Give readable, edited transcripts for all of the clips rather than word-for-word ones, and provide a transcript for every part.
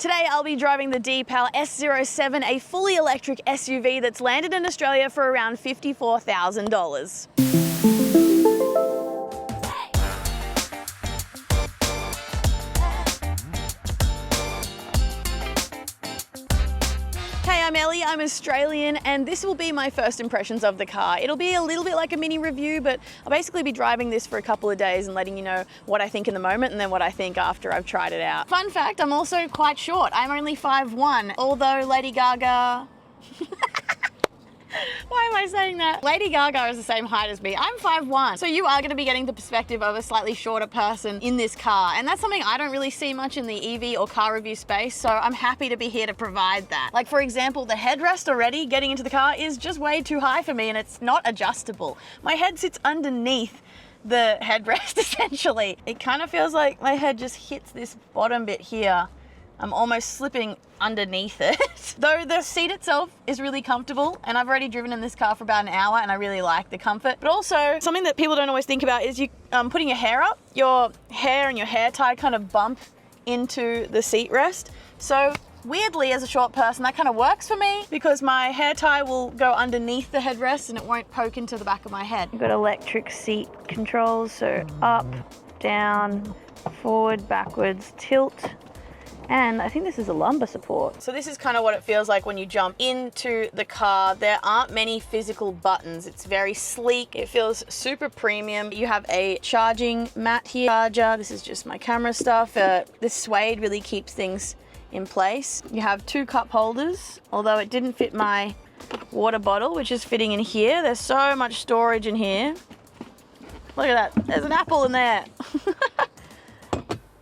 Today I'll be driving the Deepal S07, a fully electric SUV that's landed in Australia for around $54,000. Hey, I'm Elly, I'm Australian, and this will be my first impressions of the car. It'll be a little bit like a mini review, but I'll basically be driving this for a couple of days and letting you know what I think in the moment and then what I think after I've tried it out. Fun fact, I'm also quite short. I'm only 5'1", although Lady Gaga... Why am I saying that? Lady Gaga is the same height as me. I'm 5'1", so you are going to be getting the perspective of a slightly shorter person in this car, and that's something I don't really see much in the EV or car review space, so I'm happy to be here to provide that. Like, for example, the headrest already getting into the car is just way too high for me, and it's not adjustable. My head sits underneath the headrest, essentially. It kind of feels like my head just hits this bottom bit here. I'm almost slipping underneath it. Though the seat itself is really comfortable, and I've already driven in this car for about an hour and I really like the comfort. But also, something that people don't always think about is you putting your hair up, your hair and your hair tie kind of bump into the seat rest. So weirdly, as a short person, that kind of works for me because my hair tie will go underneath the headrest and it won't poke into the back of my head. You've got electric seat controls, so up, down, forward, backwards, tilt. And I think this is a lumbar support. So this is kind of what it feels like when you jump into the car. There aren't many physical buttons. It's very sleek. It feels super premium. You have a charging mat here. Charger. This is just my camera stuff. This suede really keeps things in place. You have 2 cup holders, although it didn't fit my water bottle, which is fitting in here. There's so much storage in here. Look at that. There's an apple in there.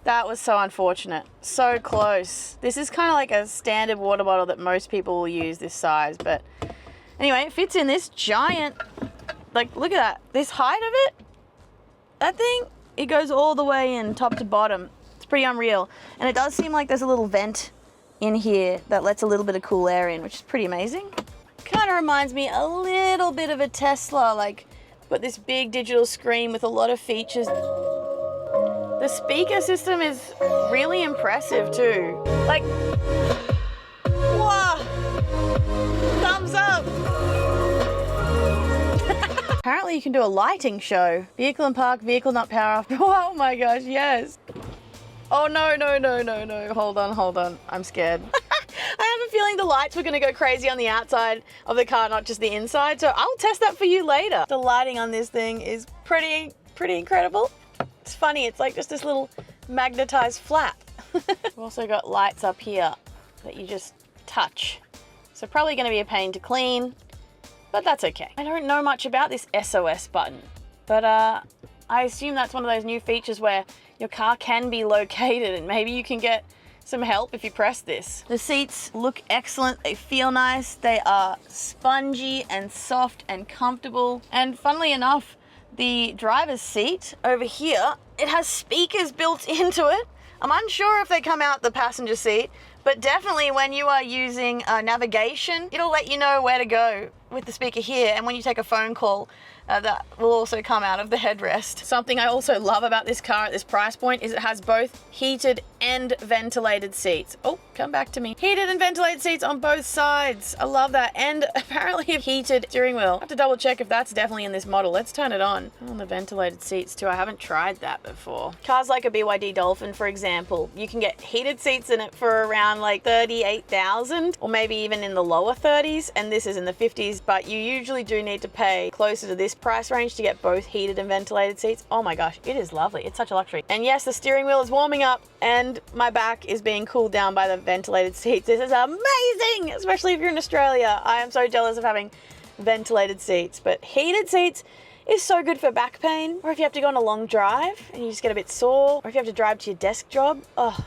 That was so unfortunate. So close. This is kind of like a standard water bottle that most people will use this size, but anyway, it fits in this giant, like, look at that. This height of it, that thing, it goes all the way in top to bottom. It's pretty unreal. And it does seem like there's a little vent in here that lets a little bit of cool air in, which is pretty amazing. Kind of reminds me a little bit of a Tesla, like, but this big digital screen with a lot of features. The speaker system is really impressive too. Like, wow, thumbs up. Apparently you can do a lighting show. Vehicle and park, vehicle not power off. Oh my gosh, yes. Oh no, no, no, no, no. Hold on. I'm scared. I have a feeling the lights were gonna go crazy on the outside of the car, not just the inside. So I'll test that for you later. The lighting on this thing is pretty incredible. It's funny, it's like just this little magnetized flap. We've also got lights up here that you just touch. So probably gonna be a pain to clean, but that's okay. I don't know much about this SOS button, but I assume that's one of those new features where your car can be located and maybe you can get some help if you press this. The seats look excellent, they feel nice, they are spongy and soft and comfortable. And funnily enough, the driver's seat over here, it has speakers built into it. I'm unsure if they come out the passenger seat, but definitely when you are using navigation, it'll let you know where to go with the speaker here. And when you take a phone call, that will also come out of the headrest. Something I also love about this car at this price point is it has both heated and ventilated seats. Oh, come back to me. Heated and ventilated seats on both sides. I love that. And apparently a heated steering wheel. I have to double check if that's definitely in this model. Let's turn it on. On the ventilated seats too. I haven't tried that before. Cars like a BYD Dolphin, for example, you can get heated seats in it for around like 38,000 or maybe even in the lower 30s. And this is in the 50s, but you usually do need to pay closer to this price range to get both heated and ventilated seats. Oh my gosh, it is lovely. It's such a luxury. And yes, the steering wheel is warming up and my back is being cooled down by the ventilated seats. This is amazing, especially if you're in Australia. I am so jealous of having ventilated seats, but heated seats is so good for back pain, or if you have to go on a long drive and you just get a bit sore, or if you have to drive to your desk job. Oh,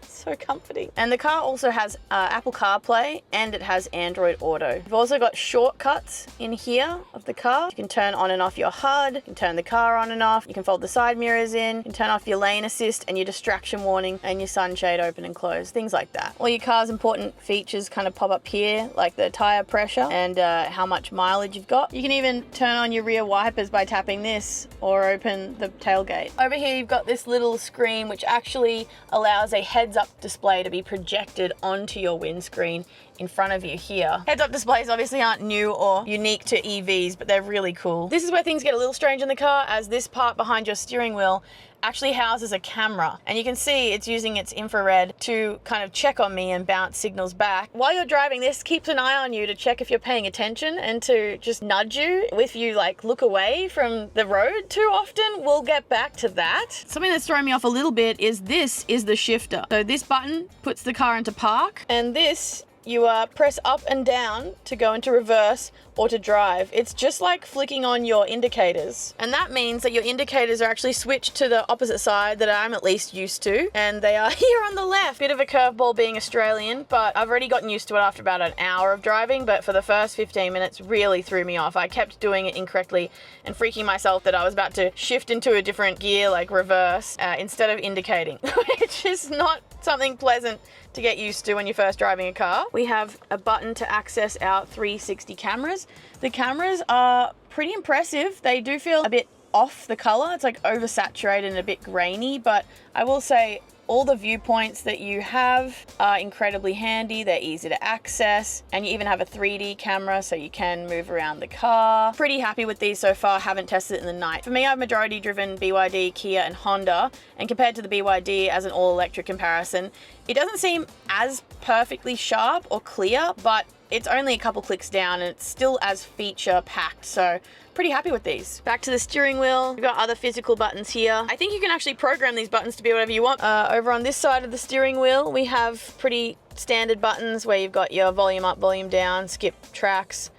so comforting. And the car also has Apple CarPlay and it has Android Auto. You've also got shortcuts in here of the car. You can turn on and off your HUD, you can turn the car on and off, you can fold the side mirrors in, you can turn off your lane assist and your distraction warning and your sunshade open and close, things like that. All your car's important features kind of pop up here, like the tire pressure and how much mileage you've got. You can even turn on your rear wipers by tapping this or open the tailgate. Over here you've got this little screen which actually allows a heads-up display to be projected onto your windscreen in front of you here. Heads-up displays obviously aren't new or unique to EVs, but they're really cool. This is where things get a little strange in the car, as this part behind your steering wheel actually houses a camera, and you can see it's using its infrared to kind of check on me and bounce signals back. While you're driving, this keeps an eye on you to check if you're paying attention and to just nudge you if you like look away from the road too often. We'll get back to that. Something that's throwing me off a little bit is this is the shifter. So this button puts the car into park, and this you press up and down to go into reverse or to drive. It's just like flicking on your indicators. And that means that your indicators are actually switched to the opposite side that I'm at least used to. And they are here on the left. Bit of a curveball being Australian, but I've already gotten used to it after about an hour of driving. But for the first 15 minutes, really threw me off. I kept doing it incorrectly and freaking myself that I was about to shift into a different gear, like reverse, instead of indicating, which is not something pleasant to get used to when you're first driving a car. We have a button to access our 360 cameras. The cameras are pretty impressive. They do feel a bit off the color. It's like oversaturated and a bit grainy, but I will say all the viewpoints that you have are incredibly handy. They're easy to access, and you even have a 3D camera so you can move around the car. Pretty happy with these so far. Haven't tested it in the night. For me, I've majority driven BYD, Kia and Honda, and compared to the BYD as an all-electric comparison, it doesn't seem as perfectly sharp or clear, but it's only a couple clicks down and it's still as feature packed. So pretty happy with these. Back to the steering wheel. We've got other physical buttons here. I think you can actually program these buttons to be whatever you want. Over on this side of the steering wheel, we have pretty standard buttons where you've got your volume up, volume down, skip tracks,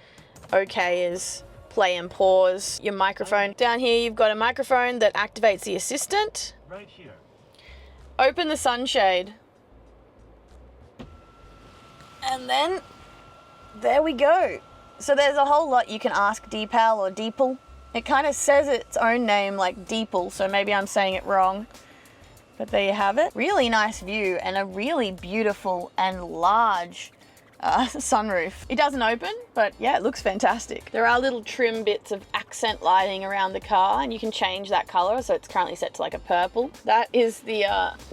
OK is play and pause, your microphone. Down here, you've got a microphone that activates the assistant. Right here. Open the sunshade. And then there we go. So there's a whole lot you can ask Deepal or Deepal. It kind of says its own name like Deepal, so maybe I'm saying it wrong. But there you have it. Really nice view and a really beautiful and large sunroof. It doesn't open, but yeah, it looks fantastic. There are little trim bits of accent lighting around the car, and you can change that color, so it's currently set to like a purple. That is the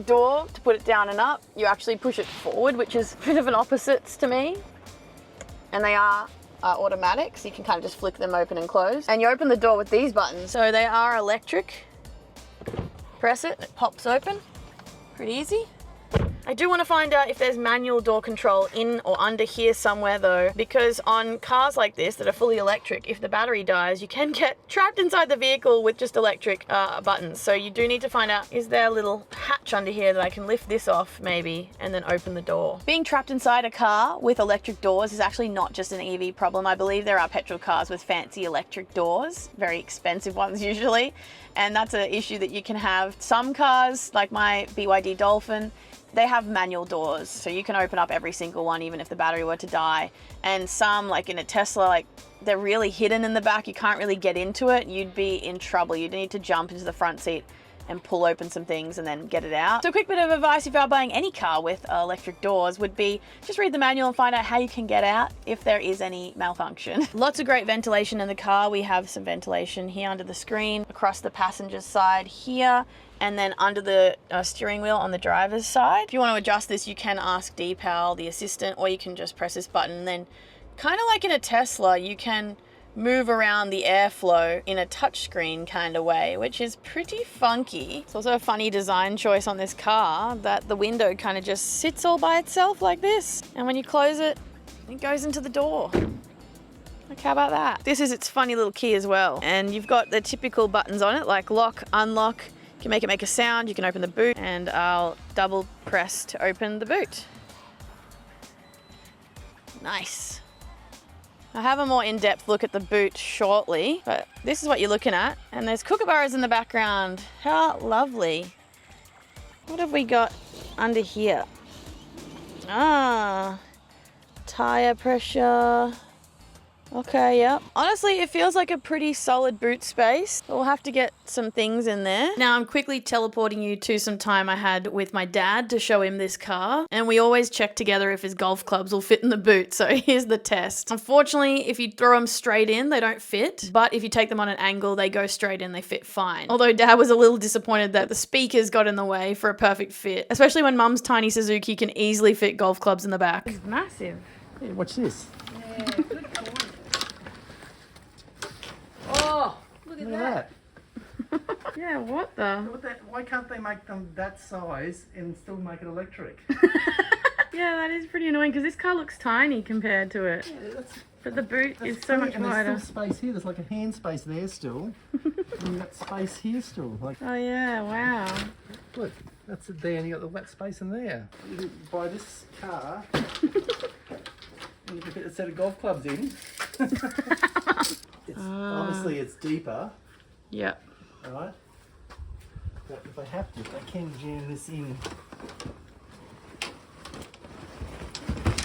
door to put it down and up. You actually push it forward, which is a bit of an opposites to me. And they are automatic, so you can kind of just flick them open and close. And you open the door with these buttons. So they are electric. Press it, it pops open. Pretty easy. I do want to find out if there's manual door control in or under here somewhere though, because on cars like this that are fully electric, if the battery dies, you can get trapped inside the vehicle with just electric buttons. So you do need to find out, is there a little hatch under here that I can lift this off maybe and then open the door? Being trapped inside a car with electric doors is actually not just an EV problem. I believe there are petrol cars with fancy electric doors, very expensive ones usually, and that's an issue that you can have. Some cars, like my BYD Dolphin, they have manual doors, so you can open up every single one even if the battery were to die. And some, like in a Tesla, like they're really hidden in the back, you can't really get into it. You'd be in trouble. You'd need to jump into the front seat and pull open some things and then get it out. So a quick bit of advice if you are buying any car with electric doors would be just read the manual and find out how you can get out if there is any malfunction. Lots of great ventilation in the car. We have some ventilation here under the screen, across the passenger side here, and then under the steering wheel on the driver's side. If you want to adjust this, you can ask Deepal, the assistant, or you can just press this button, and then kind of like in a Tesla, you can move around the airflow in a touchscreen kind of way, which is pretty funky. It's also a funny design choice on this car that the window kind of just sits all by itself like this. And when you close it, it goes into the door. Like, how about that? This is its funny little key as well. And you've got the typical buttons on it, like lock, unlock. You can make it make a sound. You can open the boot, and I'll double press to open the boot. Nice. I'll have a more in-depth look at the boot shortly, but this is what you're looking at. And there's kookaburras in the background. How lovely. What have we got under here? Ah, tire pressure. Okay, yeah. Honestly, it feels like a pretty solid boot space. We'll have to get some things in there. Now I'm quickly teleporting you to some time I had with my dad to show him this car. And we always check together if his golf clubs will fit in the boot. So here's the test. Unfortunately, if you throw them straight in, they don't fit. But if you take them on an angle, they go straight in, they fit fine. Although Dad was a little disappointed that the speakers got in the way for a perfect fit. Especially when Mum's tiny Suzuki can easily fit golf clubs in the back. It's massive. Hey, watch this. Yeah, good point. Oh, look at that. Yeah, what the? Why can't they make them that size and still make it electric? Yeah, that is pretty annoying because this car looks tiny compared to it. Yeah, but the boot is so much wider. There's still space here. There's like a hand space there still. And you've got space here still. Like, oh yeah, wow. look, that's it there, and you got the that space in there. You can buy this car. And you can fit a set of golf clubs in. Obviously, it's deeper. Yep. Alright? But if I have to, I can jam this in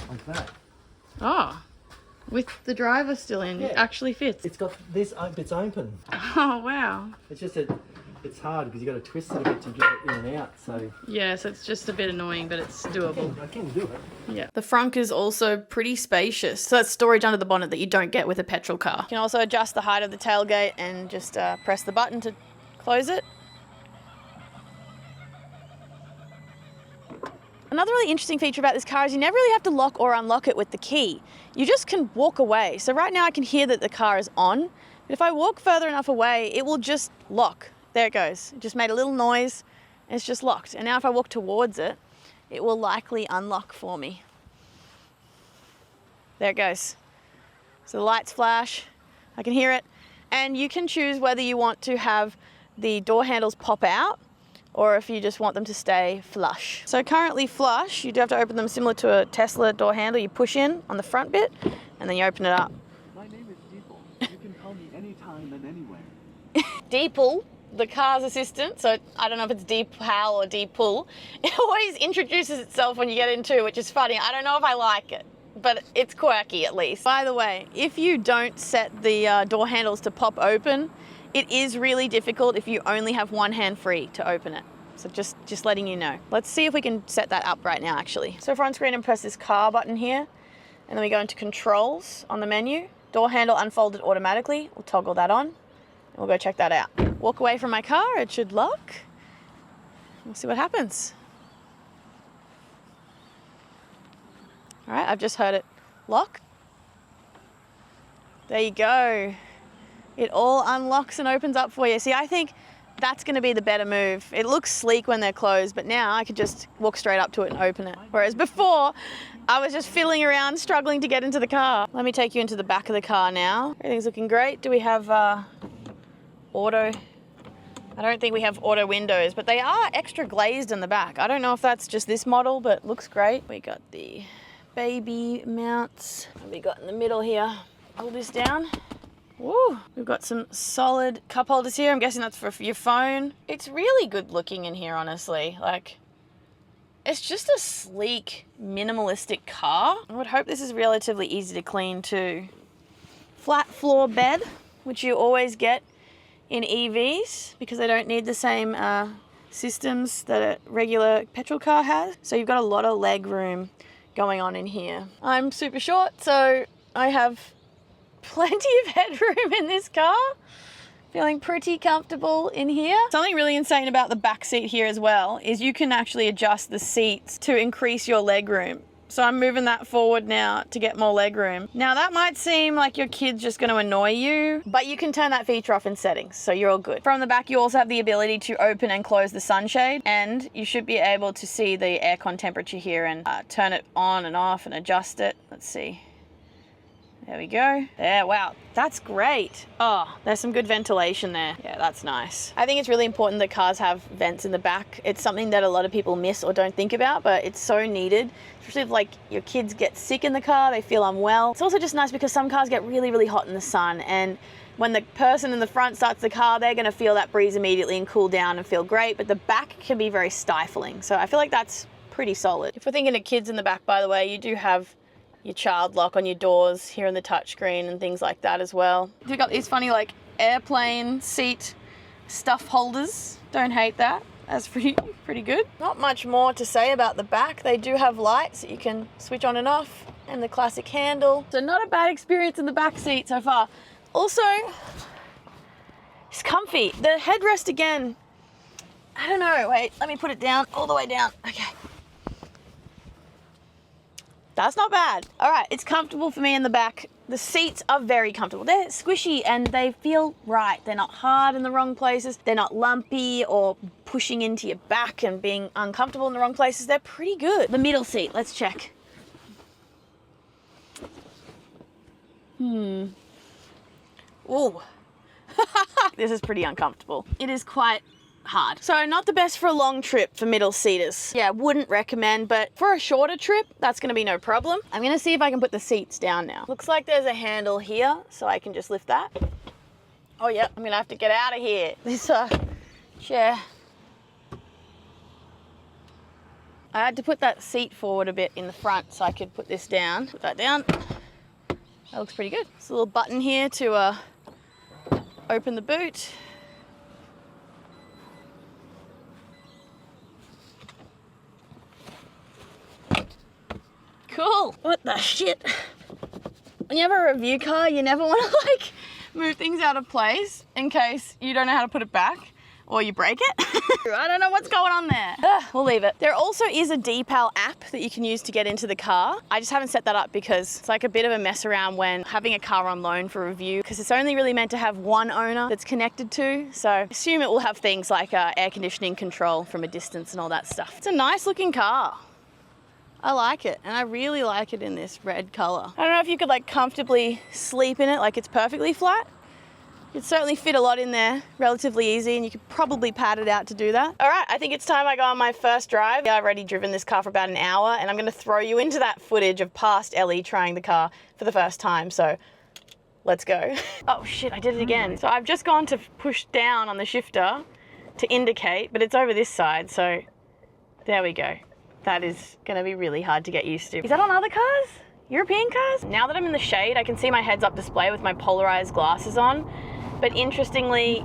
like that. Oh, with the driver still in, it actually fits. It's got this bit's open. Oh wow. It's just that it's hard because you've got to twist it a bit to get it in and out. So yeah, so it's just a bit annoying, but it's doable. I can do it. Yeah. The frunk is also pretty spacious. So that's storage under the bonnet that you don't get with a petrol car. You can also adjust the height of the tailgate and just press the button to close it. Another really interesting feature about this car is you never really have to lock or unlock it with the key. You just can walk away. So right now I can hear that the car is on, but if I walk further enough away, it will just lock. There it goes. It just made a little noise and it's just locked. And now if I walk towards it, it will likely unlock for me. There it goes. So the lights flash, I can hear it. And you can choose whether you want to have the door handles pop out or if you just want them to stay flush. So currently flush, you do have to open them similar to a Tesla door handle. You push in on the front bit and then you open it up. My name is Deepal. You can call me anytime and anywhere. Deepal, the car's assistant, so I don't know if it's Deepal or Deepal, it always introduces itself when you get into, which is funny. I don't know if I like it, but it's quirky at least. By the way, if you don't set the door handles to pop open, it is really difficult if you only have one hand free to open it. So just letting you know. Let's see if we can set that up right now actually. So if we're on screen and press this car button here, and then we go into controls on the menu, door handle unfolded automatically, we'll toggle that on, and we'll go check that out. Walk away from my car, it should lock. We'll see what happens. All right, I've just heard it lock. There you go. It all unlocks and opens up for you. See, I think that's gonna be the better move. It looks sleek when they're closed, but now I could just walk straight up to it and open it. Whereas before, I was just fiddling around, struggling to get into the car. Let me take you into the back of the car now. Everything's looking great. Do we have auto? I don't think we have auto windows, but they are extra glazed in the back. I don't know if that's just this model, but it looks great. We got the baby mounts. What have we got in the middle here? Pull this down. Woo, we've got some solid cup holders here. I'm guessing that's for your phone. It's really good looking in here, honestly. Like, it's just a sleek, minimalistic car. I would hope this is relatively easy to clean too. Flat floor bed, which you always get in EVs because they don't need the same systems that a regular petrol car has. So you've got a lot of leg room going on in here. I'm super short, so I have plenty of headroom in this car. Feeling pretty comfortable in here. Something really insane about the back seat here as well is you can actually adjust the seats to increase your leg room. So I'm moving that forward now to get more leg room. Now that might seem like your kid's just going to annoy you, but you can turn that feature off in settings, so you're all good. From the back, you also have the ability to open and close the sunshade, and you should be able to see the aircon temperature here and turn it on and off and adjust it. Let's see. There we go. There, wow, that's great. Oh, there's some good ventilation there. Yeah, that's nice. I think it's really important that cars have vents in the back. It's something that a lot of people miss or don't think about, but it's so needed. Especially if like your kids get sick in the car, they feel unwell. It's also just nice because some cars get really, really hot in the sun, and when the person in the front starts the car, they're gonna feel that breeze immediately and cool down and feel great, but the back can be very stifling. So I feel like that's pretty solid. If we're thinking of kids in the back, by the way, you do have your child lock on your doors here in the touchscreen and things like that as well. We've got these funny like airplane seat stuff holders. Don't hate that. That's pretty good. Not much more to say about the back. They do have lights that you can switch on and off, and the classic handle. So not a bad experience in the back seat so far. Also, it's comfy. The headrest again, I don't know. Wait, let me put it down, all the way down. Okay. That's not bad. All right, it's comfortable for me in the back. The seats are very comfortable. They're squishy and they feel right. They're not hard in the wrong places. They're not lumpy or pushing into your back and being uncomfortable in the wrong places. They're pretty good. The middle seat, let's check. Ooh. This is pretty uncomfortable. It is quite hard. So not the best for a long trip for middle seaters. Yeah, wouldn't recommend, but for a shorter trip, that's gonna be no problem. I'm gonna see if I can put the seats down now. Looks like there's a handle here, so I can just lift that. Oh yeah, I'm gonna have to get out of here. This chair. I had to put that seat forward a bit in the front so I could put this down. Put that down. That looks pretty good. There's a little button here to open the boot. Cool. What the shit? When you have a review car, you never want to like move things out of place in case you don't know how to put it back or you break it. I don't know what's going on there. We'll leave it. There also is a Deepal app that you can use to get into the car. I just haven't set that up because it's like a bit of a mess around when having a car on loan for review, because it's only really meant to have one owner that's connected to. So I assume it will have things like air conditioning control from a distance and all that stuff. It's a nice looking car. I like it, and I really like it in this red color. I don't know if you could like comfortably sleep in it, like it's perfectly flat. You'd certainly fit a lot in there relatively easy, and you could probably pad it out to do that. All right, I think it's time I go on my first drive. I've already driven this car for about an hour, and I'm gonna throw you into that footage of past Elly trying the car for the first time, so let's go. Oh shit, I did it again. So I've just gone to push down on the shifter to indicate, but it's over this side, so there we go. That is gonna be really hard to get used to. Is that on other cars? European cars? Now that I'm in the shade, I can see my heads-up display with my polarized glasses on, but interestingly,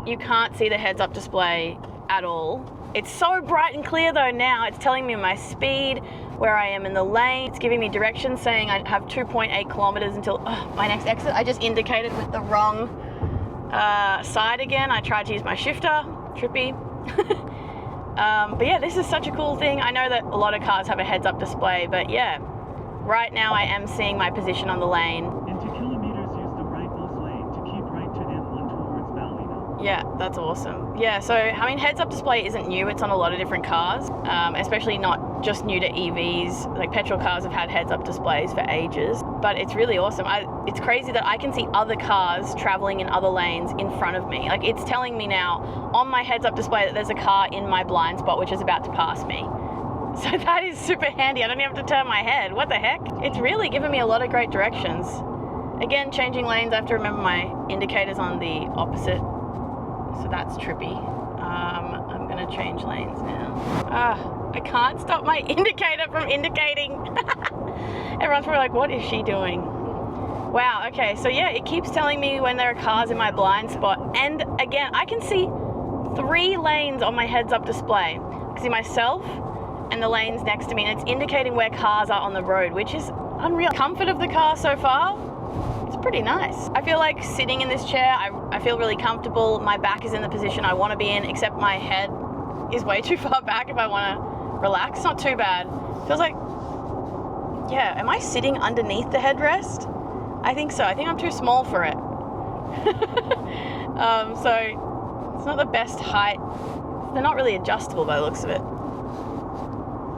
you can't see the heads-up display at all. It's so bright and clear though now. It's telling me my speed, where I am in the lane. It's giving me directions saying I have 2.8 kilometers until my next exit. I just indicated with the wrong side again. I tried to use my shifter, trippy. But yeah, this is such a cool thing. I know that a lot of cars have a heads-up display, but yeah, right now I am seeing my position on the lane. In 2 kilometers, use the rightmost lane to keep right to M1 towards Ballina. Yeah, that's awesome. Yeah, so I mean, heads-up display isn't new. It's on a lot of different cars, especially not just new to EVs. Like petrol cars have had heads-up displays for ages, but it's really awesome. It's crazy that I can see other cars traveling in other lanes in front of me. Like it's telling me now on my heads-up display that there's a car in my blind spot which is about to pass me. So that is super handy. I don't even have to turn my head. What the heck? It's really given me a lot of great directions. Again, changing lanes, I have to remember my indicators on the opposite. So that's trippy. I'm gonna change lanes now. I can't stop my indicator from indicating. Everyone's probably like, what is she doing? Wow, okay, so yeah, it keeps telling me when there are cars in my blind spot. And again, I can see 3 lanes on my heads-up display. I can see myself and the lanes next to me, and it's indicating where cars are on the road, which is unreal. Comfort of the car so far, it's pretty nice. I feel like sitting in this chair, I feel really comfortable. My back is in the position I want to be in, except my head is way too far back if I want to relax. Not too bad. Feels like, yeah, am I sitting underneath the headrest? I think so. I think I'm too small for it. So it's not the best height. They're not really adjustable by the looks of it.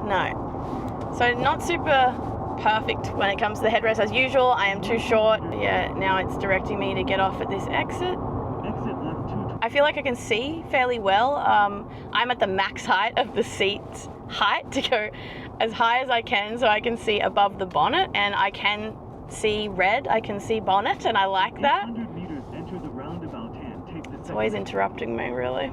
No. So not super perfect when it comes to the headrest as usual. I am too short. Yeah, now it's directing me to get off at this exit. Exit left 2. I feel like I can see fairly well. I'm at the max height of the seat's height to go as high as I can so I can see above the bonnet, and I can see red. I can see bonnet, and I like that. 800 meters, enter the roundabout and take the It's always interrupting me, really.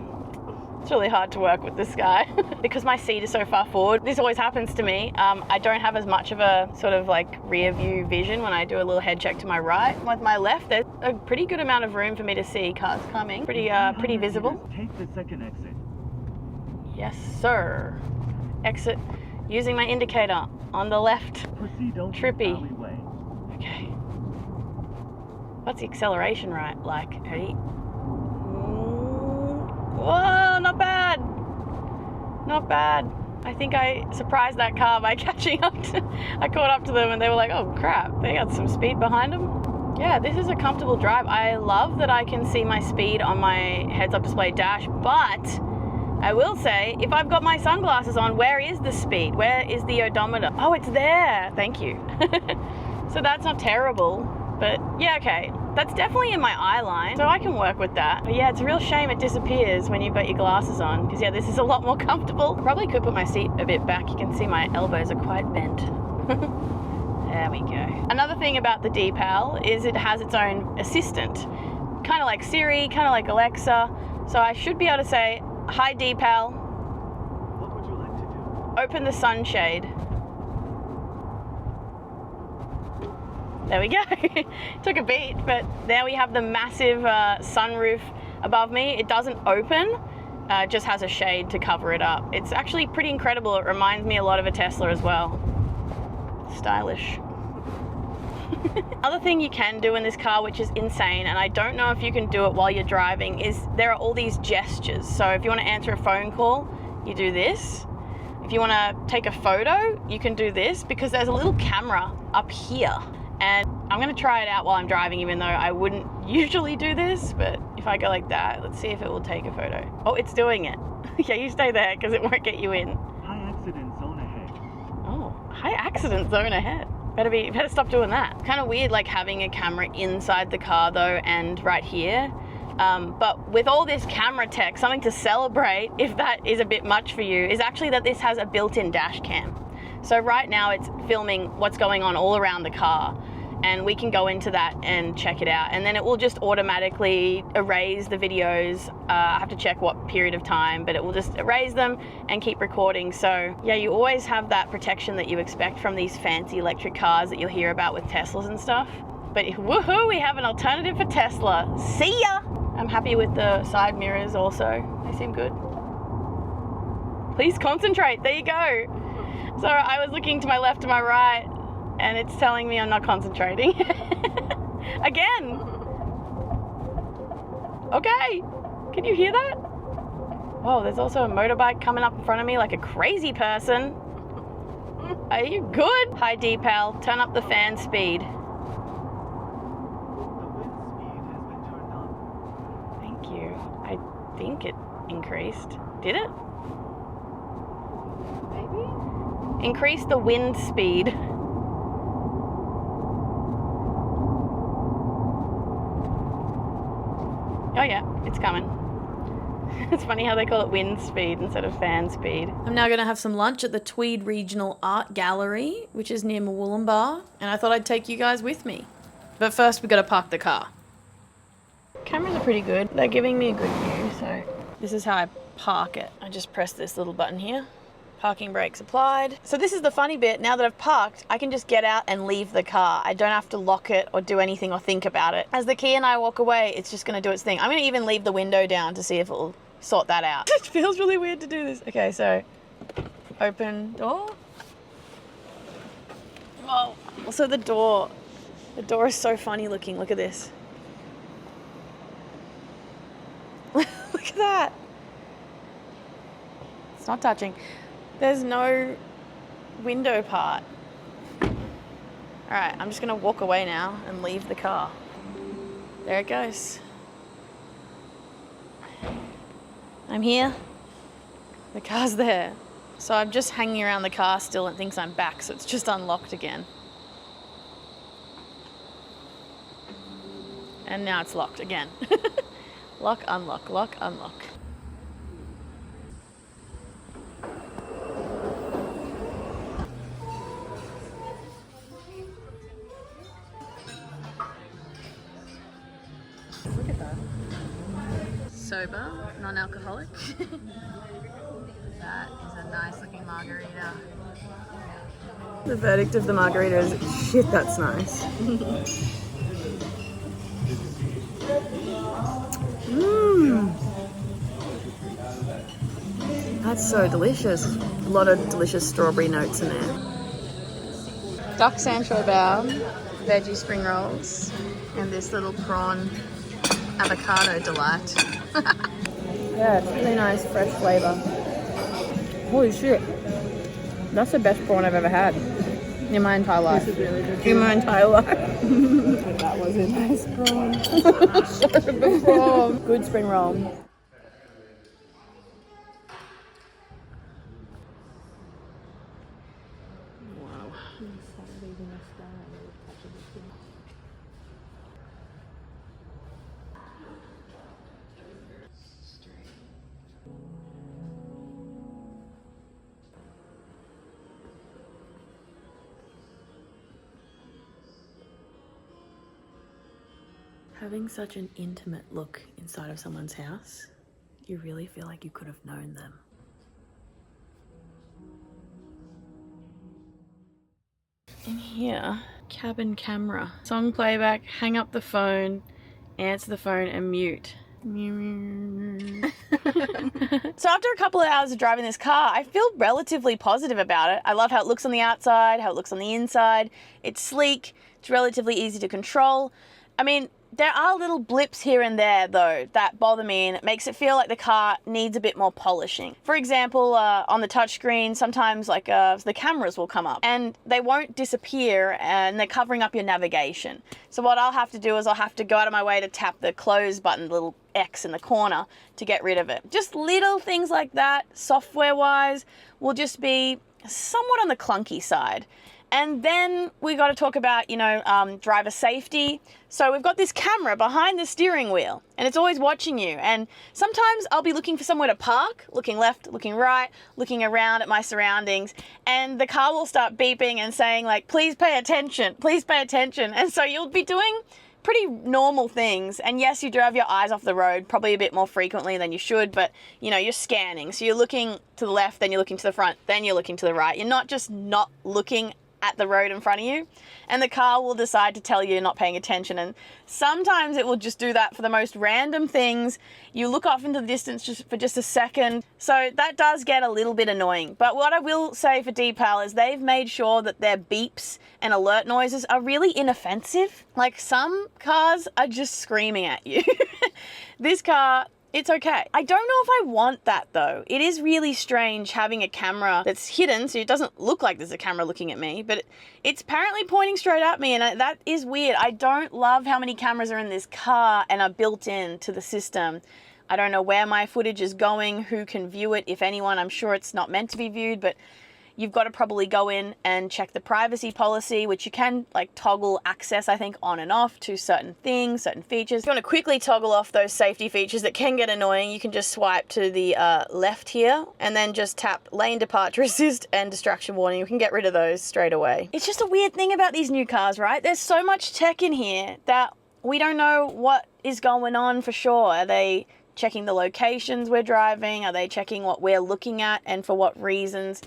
It's really hard to work with this guy. Because my seat is so far forward, this always happens to me. I don't have as much of a sort of like rear view vision when I do a little head check to my right. With my left, there's a pretty good amount of room for me to see cars coming. Pretty visible. Take the second exit. Yes, sir. Exit using my indicator on the left. Proceed over Trippy. alleyway. Okay. What's the acceleration like? Ready? Whoa, not bad. Not bad. I think I surprised that car by catching up to, I caught up to them and they were like, oh crap, they got some speed behind them. Yeah, this is a comfortable drive. I love that I can see my speed on my heads-up display dash, but I will say, if I've got my sunglasses on, where is the speed? Where is the odometer? Oh, it's there. Thank you. So that's not terrible, but yeah, okay. That's definitely in my eye line, so I can work with that. But yeah, it's a real shame it disappears when you've got your glasses on, because yeah, this is a lot more comfortable. Probably could put my seat a bit back. You can see my elbows are quite bent. There we go. Another thing about the Deepal is it has its own assistant. Kind of like Siri, kind of like Alexa. So I should be able to say, hi Deepal, What would you like to do? open the sunshade. There we go. Took a beat, but there we have the massive sunroof above me. It doesn't open, it just has a shade to cover it up. It's actually pretty incredible. It reminds me a lot of a Tesla as well. Stylish. Other thing you can do in this car, which is insane, and I don't know if you can do it while you're driving, is there are all these gestures. So if you want to answer a phone call, you do this. If you want to take a photo, you can do this, because there's a little camera up here. And I'm going to try it out while I'm driving, even though I wouldn't usually do this. But if I go like that, let's see if it will take a photo. Oh, it's doing it. Yeah, you stay there because it won't get you in. High accident zone ahead. Oh, high accident zone ahead. Better stop doing that. Kind of weird, like having a camera inside the car though, and right here. But with all this camera tech, something to celebrate, if that is a bit much for you, is actually that this has a built-in dash cam. So right now it's filming what's going on all around the car, and we can go into that and check it out, and then it will just automatically erase the videos. I have to check what period of time, but it will just erase them and keep recording. So yeah, you always have that protection that you expect from these fancy electric cars that you'll hear about with Teslas and stuff. But woohoo, we have an alternative for Tesla. See ya! I'm happy with the side mirrors also. They seem good. Please concentrate, there you go. So I was looking to my left and my right, and it's telling me I'm not concentrating. Again. Okay, can you hear that? Oh, there's also a motorbike coming up in front of me like a crazy person. Are you good? Hi Deepal, turn up the fan speed. The wind speed has been turned on. Thank you. I think it increased. Did it? Maybe? Increase the wind speed. Oh yeah, it's coming. It's funny how they call it wind speed instead of fan speed. I'm now going to have some lunch at the Tweed Regional Art Gallery, which is near Murwillumbah, and I thought I'd take you guys with me. But first we've got to park the car. Cameras are pretty good. They're giving me a good view, so this is how I park it. I just press this little button here. Parking brakes applied. So this is the funny bit. Now that I've parked, I can just get out and leave the car. I don't have to lock it or do anything or think about it. As the key and I walk away, it's just going to do its thing. I'm going to even leave the window down to see if it will sort that out. It feels really weird to do this. Okay, so open door. Whoa. Also the door is so funny looking. Look at this. Look at that. It's not touching. There's no window part. All right, I'm just gonna walk away now and leave the car. There it goes. I'm here. The car's there. So I'm just hanging around the car still and thinks I'm back, so it's just unlocked again. And now it's locked again. Lock, unlock, lock, unlock. sober, non-alcoholic. That is a nice looking margarita. The verdict of the margarita is, shit, that's nice. That's so delicious. A lot of delicious strawberry notes in there. Duck Sancho bao, veggie spring rolls, and this little prawn avocado delight. Yeah, it's really nice, fresh flavour. Holy shit. That's the best prawn I've ever had in my entire life. This is really good. In my entire life. That was a nice prawn. So good prawn. Good spring roll. Having such an intimate look inside of someone's house, you really feel like you could have known them. In here, cabin camera. Song playback, hang up the phone, answer the phone and mute. So after a couple of hours of driving this car, I feel relatively positive about it. I love how it looks on the outside, how it looks on the inside. It's sleek, it's relatively easy to control. I mean, there are little blips here and there, though, that bother me, and it makes it feel like the car needs a bit more polishing. For example, on the touchscreen, sometimes the cameras will come up and they won't disappear, and they're covering up your navigation. So what I'll have to do is I'll have to go out of my way to tap the close button, the little X in the corner, to get rid of it. Just little things like that, software-wise, will just be somewhat on the clunky side. And then we got to talk about, driver safety. So we've got this camera behind the steering wheel and it's always watching you. And sometimes I'll be looking for somewhere to park, looking left, looking right, looking around at my surroundings. And the car will start beeping and saying like, please pay attention, please pay attention. And so you'll be doing pretty normal things. And yes, you do have your eyes off the road, probably a bit more frequently than you should, but you're scanning. So you're looking to the left, then you're looking to the front, then you're looking to the right. You're not just not looking at the road in front of you, and the car will decide to tell you you're not paying attention. And sometimes it will just do that for the most random things. You look off into the distance for just a second. So that does get a little bit annoying. But what I will say for Deepal is they've made sure that their beeps and alert noises are really inoffensive. Like some cars are just screaming at you. This car, it's okay. I don't know if I want that though. It is really strange having a camera that's hidden, so it doesn't look like there's a camera looking at me, but it's apparently pointing straight at me, and that is weird. I don't love how many cameras are in this car and are built into the system. I don't know where my footage is going, who can view it, if anyone. I'm sure it's not meant to be viewed, but you've got to probably go in and check the privacy policy, which you can toggle access, I think, on and off to certain things, certain features. If you want to quickly toggle off those safety features that can get annoying, you can just swipe to the left here and then just tap lane departure assist and distraction warning. You can get rid of those straight away. It's just a weird thing about these new cars, right? There's so much tech in here that we don't know what is going on for sure. Are they checking the locations we're driving? Are they checking what we're looking at and for what reasons?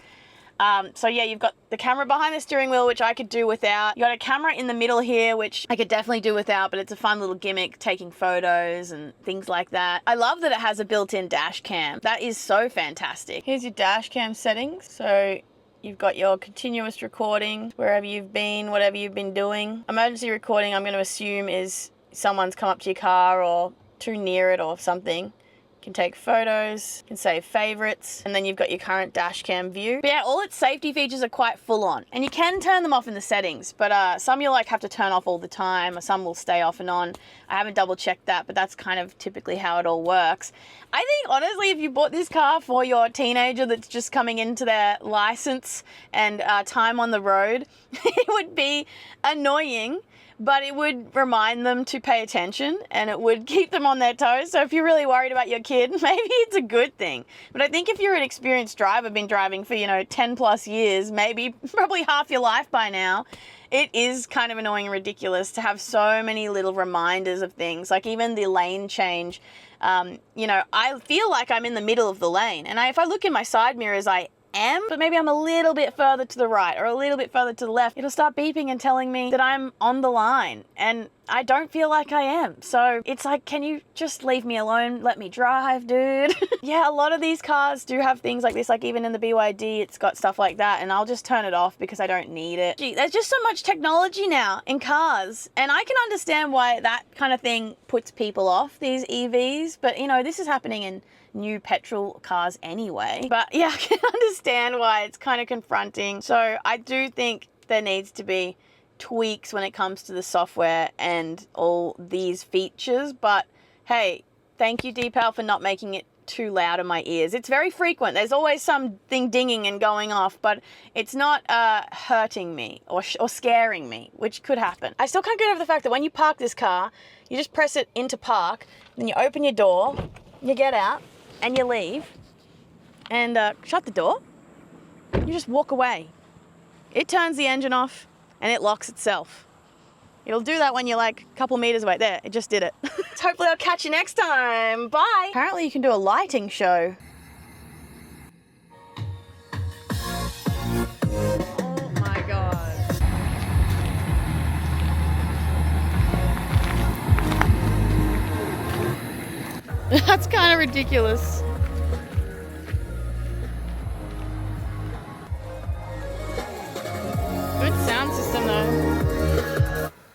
So yeah, you've got the camera behind the steering wheel, which I could do without. You got a camera in the middle here, which I could definitely do without, but it's a fun little gimmick, taking photos and things like that. I love that it has a built-in dash cam. That is so fantastic. Here's your dash cam settings. So you've got your continuous recording, wherever you've been, whatever you've been doing. Emergency recording, I'm going to assume, is someone's come up to your car or too near it or something. You can take photos, you can save favorites, and then you've got your current dash cam view. But yeah, all its safety features are quite full on, and you can turn them off in the settings, but some you'll have to turn off all the time, or some will stay off and on. I haven't double checked that, but that's kind of typically how it all works. I think honestly, if you bought this car for your teenager that's just coming into their license and time on the road, it would be annoying, but it would remind them to pay attention and it would keep them on their toes. So if you're really worried about your kid, maybe it's a good thing. But I think if you're an experienced driver, been driving for, 10 plus years, maybe probably half your life by now, it is kind of annoying and ridiculous to have so many little reminders of things, like even the lane change. I feel like I'm in the middle of the lane, and if I look in my side mirrors, I am, but maybe I'm a little bit further to the right or a little bit further to the left. It'll start beeping and telling me that I'm on the line, and I don't feel like I am. So it's like, can you just leave me alone? Let me drive, dude. Yeah, a lot of these cars do have things like this, like even in the BYD, it's got stuff like that, and I'll just turn it off because I don't need it. Gee, there's just so much technology now in cars, and I can understand why that kind of thing puts people off, these EVs, but this is happening in new petrol cars anyway. But yeah, I can understand why it's kind of confronting. So I do think there needs to be tweaks when it comes to the software and all these features. But hey, thank you, Deepal, for not making it too loud in my ears. It's very frequent. There's always something dinging and going off, but it's not hurting me or scaring me, which could happen. I still can't get over the fact that when you park this car, you just press it into park, then you open your door, you get out, and you leave, and shut the door. You just walk away. It turns the engine off, and it locks itself. It'll do that when you're like a couple meters away. There, it just did it. So hopefully I'll catch you next time. Bye. Apparently you can do a lighting show. Oh my God. That's kind of ridiculous. Good sound system though.